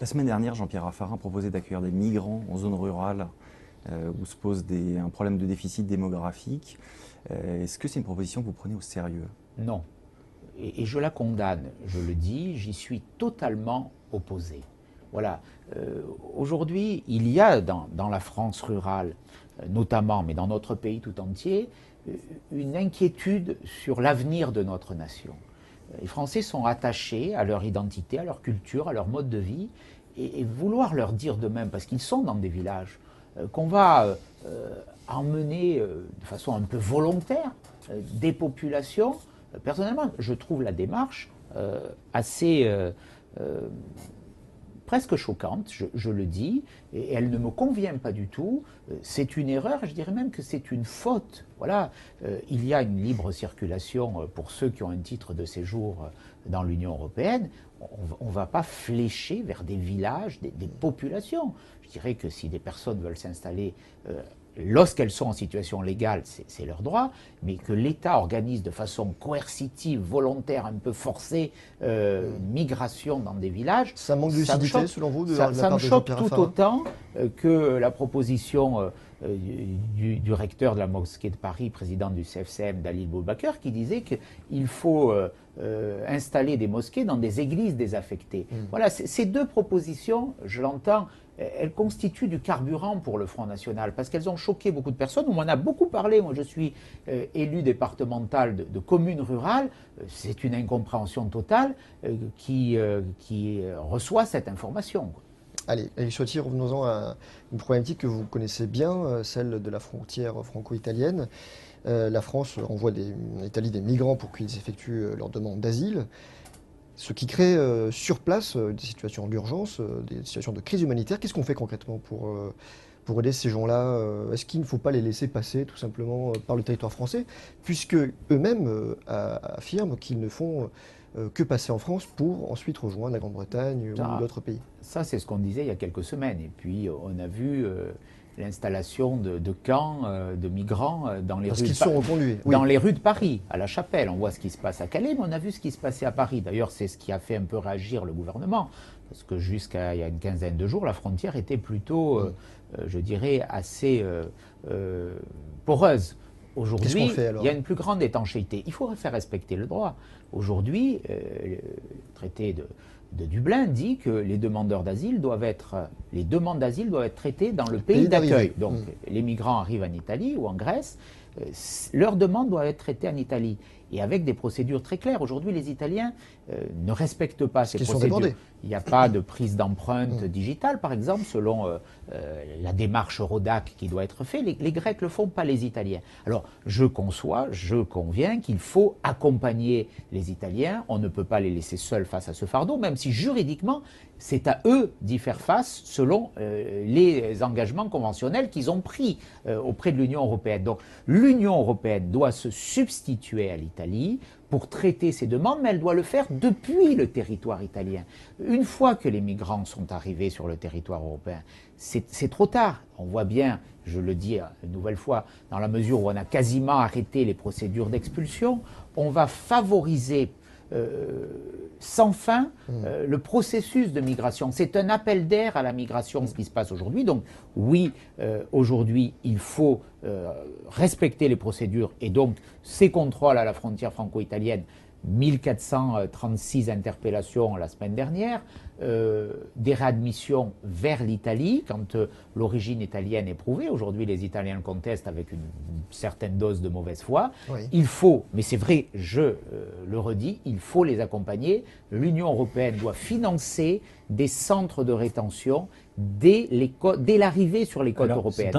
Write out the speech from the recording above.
La semaine dernière, Jean-Pierre Raffarin proposait d'accueillir des migrants en zone rurale où se pose un problème de déficit démographique. Est-ce que c'est une proposition que vous prenez au sérieux? Non. Et je la condamne, je le dis, j'y suis totalement opposé. Voilà. Aujourd'hui, il y a dans la France rurale, notamment, mais dans notre pays tout entier, une inquiétude sur l'avenir de notre nation. Les Français sont attachés à leur identité, à leur culture, à leur mode de vie, et vouloir leur dire de même, parce qu'ils sont dans des villages, qu'on va emmener de façon un peu volontaire des populations. Personnellement, je trouve la démarche assez presque choquante, je le dis, et elle ne me convient pas du tout. C'est une erreur, je dirais même que c'est une faute. Voilà, il y a une libre circulation pour ceux qui ont un titre de séjour dans l'Union européenne. On ne va pas flécher vers des villages, des populations. Je dirais que si des personnes veulent s'installer lorsqu'elles sont en situation légale, c'est leur droit, mais que l'État organise de façon coercitive, volontaire, un peu forcée, migration dans des villages. Ça manque de lucidité, selon vous, de la part de Ça me choque Jean-Pierre tout Raffarin autant que la proposition du recteur de la mosquée de Paris, président du CFCM, Dalil Boubaker, qui disait qu'il faut installer des mosquées dans des églises désaffectées. Voilà, ces deux propositions, je l'entends, elles constituent du carburant pour le Front National, parce qu'elles ont choqué beaucoup de personnes. On m'en a beaucoup parlé. Moi, je suis élu départemental de communes rurales. C'est une incompréhension totale qui reçoit cette information. Allez, Éric Ciotti, revenons-en à une problématique que vous connaissez bien, celle de la frontière franco-italienne. La France envoie en Italie des migrants pour qu'ils effectuent leur demande d'asile, ce qui crée sur place des situations d'urgence, des situations de crise humanitaire. Qu'est-ce qu'on fait concrètement pour aider ces gens-là? Est-ce qu'il ne faut pas les laisser passer tout simplement par le territoire français, puisque eux-mêmes affirment qu'ils ne font que passer en France pour ensuite rejoindre la Grande-Bretagne ou d'autres pays? Ça, c'est ce qu'on disait il y a quelques semaines. Et puis, on a vu l'installation de camps de migrants dans les rues de Paris, à La Chapelle. On voit ce qui se passe à Calais, mais on a vu ce qui se passait à Paris. D'ailleurs, c'est ce qui a fait un peu réagir le gouvernement, parce que jusqu'à il y a une quinzaine de jours, la frontière était plutôt, je dirais, assez poreuse. Aujourd'hui, il y a une plus grande étanchéité. Il faut faire respecter le droit. Aujourd'hui, le traité de Dublin dit que les demandes d'asile doivent être traitées dans le pays d'accueil. Donc, les migrants arrivent en Italie ou en Grèce, leurs demandes doivent être traitées en Italie. Et avec des procédures très claires. Aujourd'hui, les Italiens ne respectent pas ces procédures. Il n'y a pas de prise d'empreinte digitale, par exemple, selon la démarche Eurodac qui doit être faite. Les Grecs ne le font pas, les Italiens. Alors, je conviens qu'il faut accompagner les Italiens. On ne peut pas les laisser seuls face à ce fardeau, même si juridiquement, c'est à eux d'y faire face selon les engagements conventionnels qu'ils ont pris auprès de l'Union européenne. Donc, l'Union européenne doit se substituer à l'Italie pour traiter ces demandes, mais elle doit le faire depuis le territoire italien. Une fois que les migrants sont arrivés sur le territoire européen, c'est trop tard. On voit bien, je le dis une nouvelle fois, dans la mesure où on a quasiment arrêté les procédures d'expulsion, on va favoriser sans fin le processus de migration. C'est un appel d'air à la migration, ce qui se passe aujourd'hui. Donc oui, aujourd'hui, il faut respecter les procédures et donc ces contrôles à la frontière franco-italienne, 1436 interpellations la semaine dernière, des réadmissions vers l'Italie quand l'origine italienne est prouvée. Aujourd'hui, les Italiens le contestent avec une certaine dose de mauvaise foi. Oui. Il faut, mais c'est vrai, je le redis, il faut les accompagner. L'Union européenne doit financer des centres de rétention dès l'arrivée sur les côtes européennes.